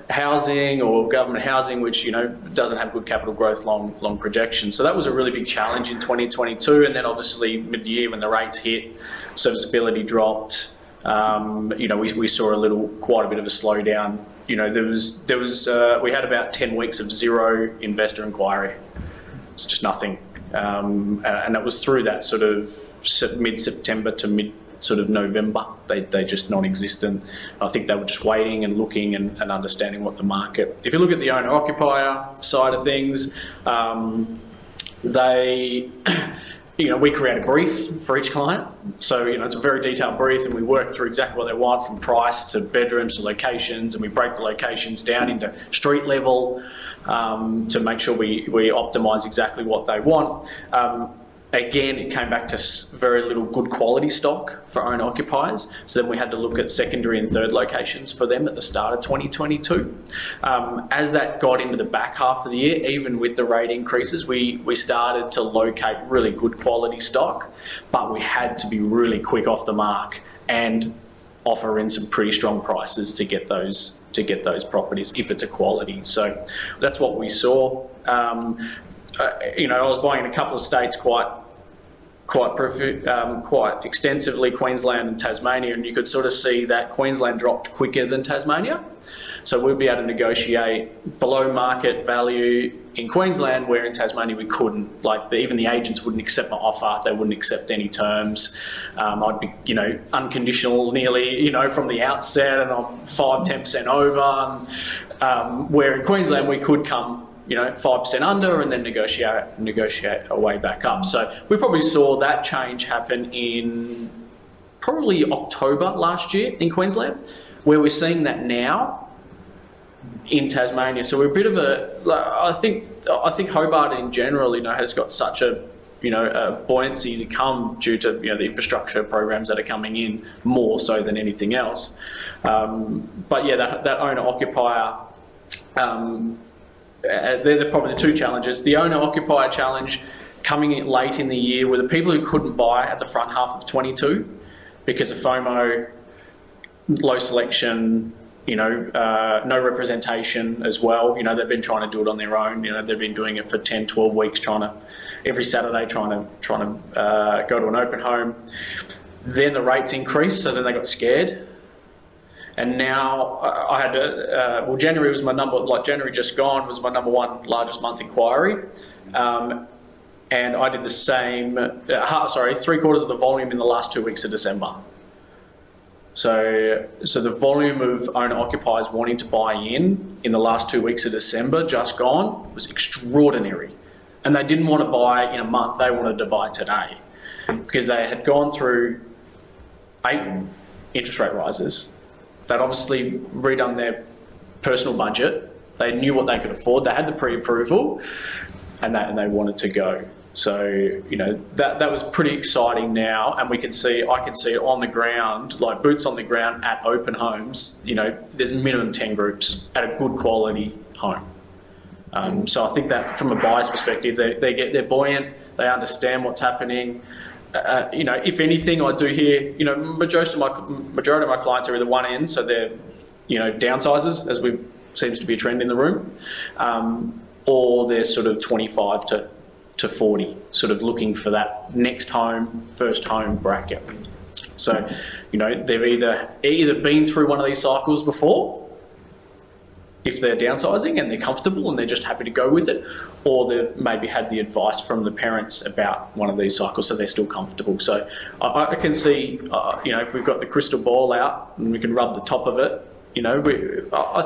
housing or government housing, which doesn't have good capital growth, long projections. So that was a really big challenge in 2022. And then obviously mid-year, when the rates hit, serviceability dropped. We saw quite a bit of a slowdown. We had about 10 weeks of zero investor inquiry. It's just nothing, and that was through that sort of mid-September to mid-November. They just non-existent. I think they were just waiting and looking and understanding what the market. If you look at the owner-occupier side of things, we create a brief for each client. So, it's a very detailed brief, and we work through exactly what they want, from price to bedrooms to locations, and we break the locations down into street level to make sure we optimise exactly what they want. Again, it came back to very little good quality stock for owner occupiers. So then we had to look at secondary and third locations for them at the start of 2022. As that got into the back half of the year, even with the rate increases, we started to locate really good quality stock, but we had to be really quick off the mark and offer in some pretty strong prices to get those properties if it's a quality. So that's what we saw. I was buying in a couple of states quite extensively, Queensland and Tasmania, and you could sort of see that Queensland dropped quicker than Tasmania. So we'll be able to negotiate below market value in Queensland, where in Tasmania we couldn't. Like even the agents wouldn't accept my offer; they wouldn't accept any terms. I'd be, unconditional nearly, from the outset, and I'm 5-10% over. Where in Queensland we could come, 5% under, and then negotiate our way back up. So we probably saw that change happen in probably October last year in Queensland, where we're seeing that now in Tasmania. So we're a bit of I think Hobart in general, has got such a buoyancy to come due to the infrastructure programs that are coming in more so than anything else. But yeah, that owner occupier. They're probably the two challenges. The owner occupier challenge coming in late in the year were the people who couldn't buy at the front half of 22 because of FOMO, low selection, no representation as well. They've been trying to do it on their own. They've been doing it for 10, 12 weeks, every Saturday trying to go to an open home. Then the rates increased, so then they got scared. And now I had to, January was my January just gone was my number one largest month inquiry. And I did the same, 3/4 of the volume in the last 2 weeks of December. So the volume of owner occupiers wanting to buy in the last 2 weeks of December just gone was extraordinary. And they didn't want to buy in a month, they wanted to buy today. Because they had gone through 8 interest rate rises. They'd obviously redone their personal budget. They knew what they could afford. They had the pre-approval and they wanted to go. So, that was pretty exciting now, and I can see it on the ground, like boots on the ground at open homes. There's minimum 10 groups at a good quality home. So I think that from a buyer's perspective, they're buoyant, they understand what's happening. If anything, I do hear, majority of my clients are either one end, so they're, downsizers, as seems to be a trend in the room, or they're sort of 25 to 40, sort of looking for that next home, first home bracket. So, they've either been through one of these cycles before, if they're downsizing and they're comfortable and they're just happy to go with it, or they've maybe had the advice from the parents about one of these cycles, so they're still comfortable. So I can see, if we've got the crystal ball out and we can rub the top of it, I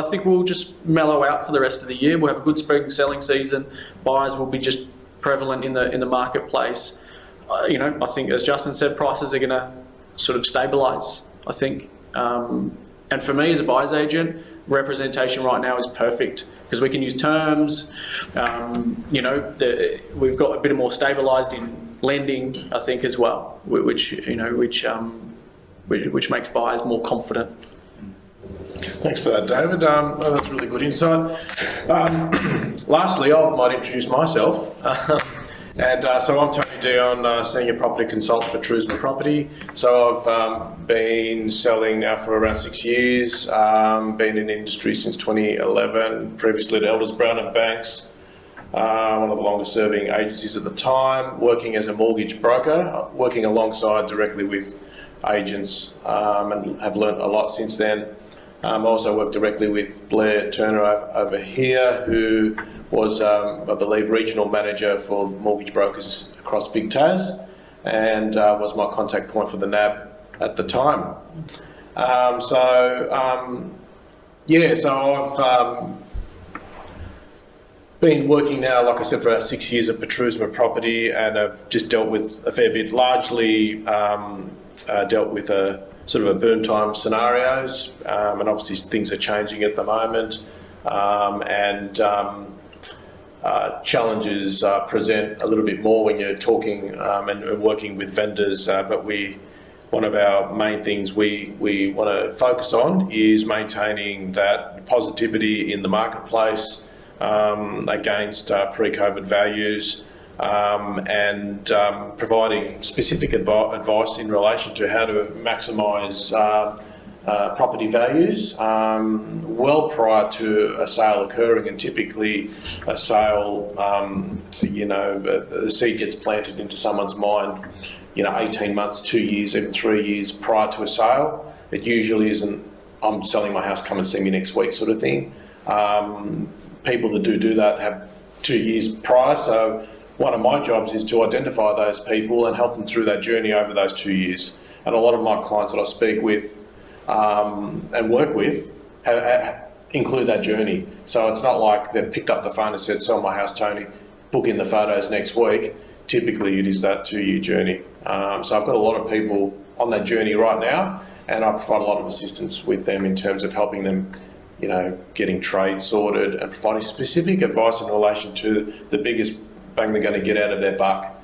think we'll just mellow out for the rest of the year. We'll have a good spring selling season. Buyers will be just prevalent in the marketplace. I think, as Justin said, prices are going to sort of stabilise, I think. And for me as a buyer's agent, representation right now is perfect because we can use terms. We've got a bit more stabilised in lending, I think, as well, which makes buyers more confident. Thanks for that, David. That's really good insight. Lastly, I might introduce myself. So I'm Tony Dion, Senior Property Consultant at Trusma Property. So I've been selling now for around 6 years, been in the industry since 2011, previously at Elders Brown and Banks, one of the longest serving agencies at the time, working as a mortgage broker, working alongside directly with agents, and have learnt a lot since then. I also worked directly with Blair Turner over here, who was, I believe, regional manager for mortgage brokers across Big Tas, and was my contact point for the NAB at the time. So I've been working now, like I said, for about 6 years at Trusma Property, and I've just dealt with a fair bit, largely dealt with a sort of a burn time scenarios, and obviously things are changing at the moment, challenges present a little bit more when you're talking and working with vendors, but one of our main things we want to focus on is maintaining that positivity in the marketplace against pre-COVID values, and providing specific advice in relation to how to maximise property values well prior to a sale occurring. And typically a sale, the seed gets planted into someone's mind, 18 months, 2 years, even 3 years prior to a sale. It usually isn't I'm selling my house, come and see me next week sort of thing. People that do that have 2 years prior, so one of my jobs is to identify those people and help them through that journey over those 2 years. And a lot of my clients that I speak with and work with include that journey. So it's not like they've picked up the phone and said, sell my house, Tony, book in the photos next week. Typically it is that 2-year journey. So I've got a lot of people on that journey right now, and I provide a lot of assistance with them in terms of helping them, you know, getting trade sorted and providing specific advice in relation to the biggest bang they're going to get out of their buck.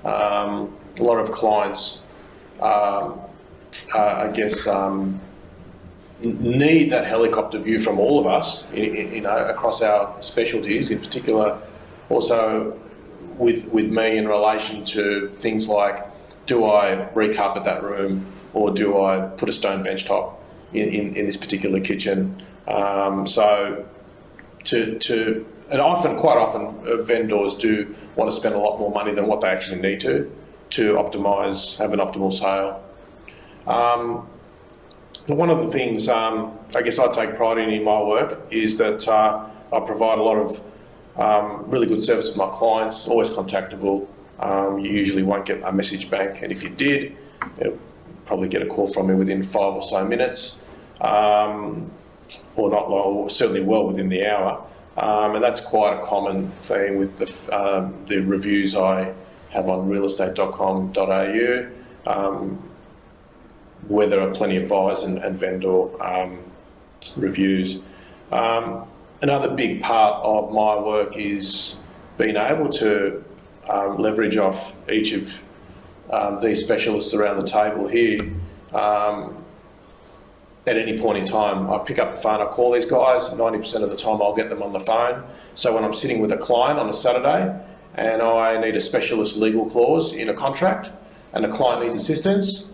A lot of clients, need that helicopter view from all of us, you know, across our specialties, in particular also with me in relation to things like, do I recarpet that room, or do I put a stone bench top in this particular kitchen? And quite often vendors do want to spend a lot more money than what they actually need to optimise, have an optimal sale. But one of the things I guess I take pride in my work is that I provide a lot of really good service for my clients, always contactable. You usually won't get a message back, and if you did, you'll probably get a call from me within 5 or so minutes, or not long, or certainly well within the hour. And that's quite a common thing with the reviews I have on realestate.com.au, where there are plenty of buyers and vendor reviews. Another big part of my work is being able to leverage off each of these specialists around the table here. At any point in time, I pick up the phone, I call these guys, 90% of the time I'll get them on the phone. So when I'm sitting with a client on a Saturday and I need a specialist legal clause in a contract and the client needs assistance,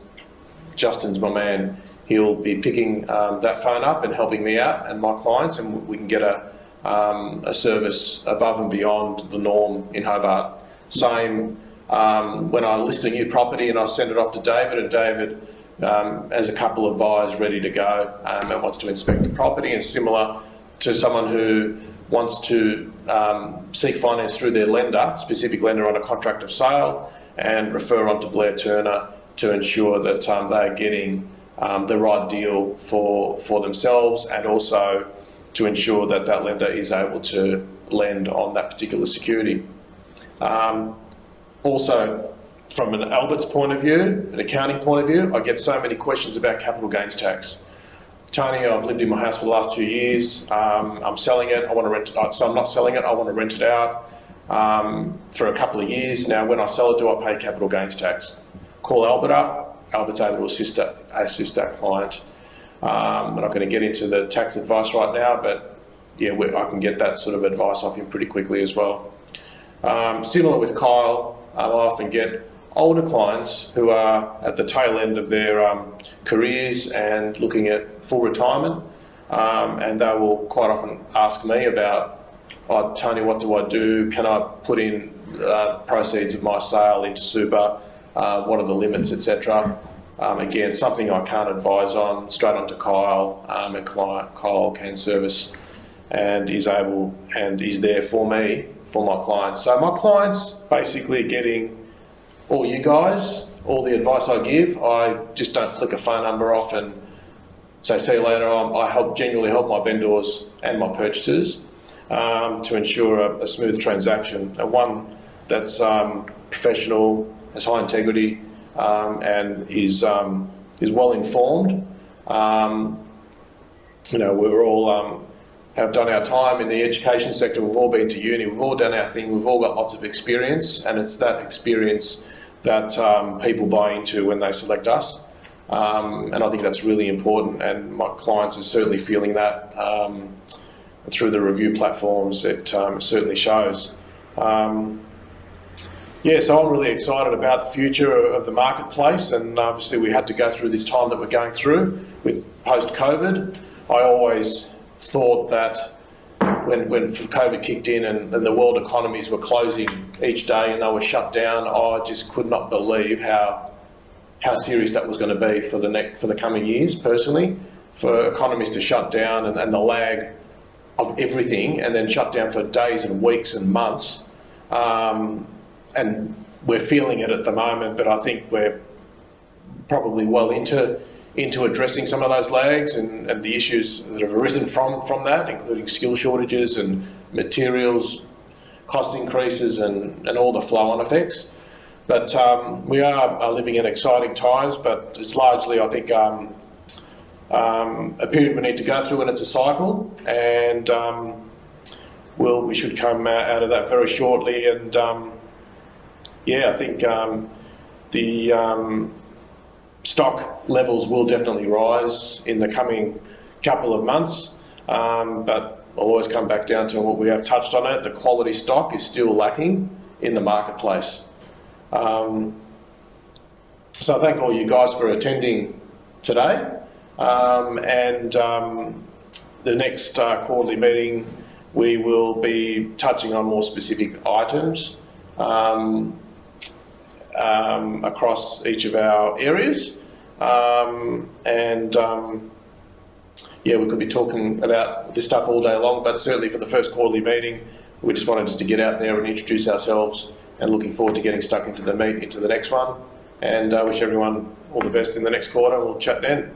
Justin's my man. He'll be picking that phone up and helping me out and my clients, and we can get a service above and beyond the norm in Hobart. Same when I list a new property and I send it off to David, and David has a couple of buyers ready to go and wants to inspect the property, and similar to someone who wants to seek finance through their lender, specific lender on a contract of sale, and refer on to Blair Turner to ensure that they are getting the right deal for themselves, and also to ensure that that lender is able to lend on that particular security. Also, from an Albert's point of view, an accounting point of view, I get so many questions about capital gains tax. Tony, I've lived in my house for the last 2 years. I'm selling it. I want to rent it. So I'm not selling it. I want to rent it out for a couple of years. Now, when I sell it, do I pay capital gains tax? Call Albert up. Albert's able to assist that client. I'm not going to get into the tax advice right now, but yeah, I can get that sort of advice off him pretty quickly as well. Similar with Kyle, I often get older clients who are at the tail end of their careers and looking at full retirement, and they will quite often ask me about, oh, Tony, what do I do? Can I put in proceeds of my sale into super? What are the limits, etc.? Again, something I can't advise on, straight on to Kyle, and Kyle can service and is able and is there for me, for my clients. So my clients basically getting all you guys, all the advice I give. I just don't flick a phone number off and say, see you later. I genuinely help my vendors and my purchasers to ensure a smooth transaction, and one that's professional, has high integrity, and is well informed. You know, we're all have done our time in the education sector. We've all been to uni. We've all done our thing. We've all got lots of experience, and it's that experience that people buy into when they select us. And I think that's really important, and my clients are certainly feeling that through the review platforms. It certainly shows. Yeah, so I'm really excited about the future of the marketplace, and obviously we had to go through this time that we're going through with post-COVID. I always thought that when COVID kicked in and the world economies were closing each day and they were shut down, I just could not believe how serious that was going to be for the coming years, personally, for economies to shut down and the lag of everything, and then shut down for days and weeks and months. And we're feeling it at the moment, but I think we're probably well into addressing some of those lags and the issues that have arisen from that, including skill shortages and materials cost increases and all the flow-on effects. But we are living in exciting times, but it's largely, I think, a period we need to go through, and it's a cycle, and we should come out of that very shortly. And I think the stock levels will definitely rise in the coming couple of months, but I'll always come back down to what we have touched on it. The quality stock is still lacking in the marketplace. So I thank all you guys for attending today. The next quarterly meeting, we will be touching on more specific items across each of our areas. We could be talking about this stuff all day long, but certainly for the first quarterly meeting, we just wanted to get out there and introduce ourselves, and looking forward to getting stuck into the next one. And I wish everyone all the best in the next quarter. We'll chat then.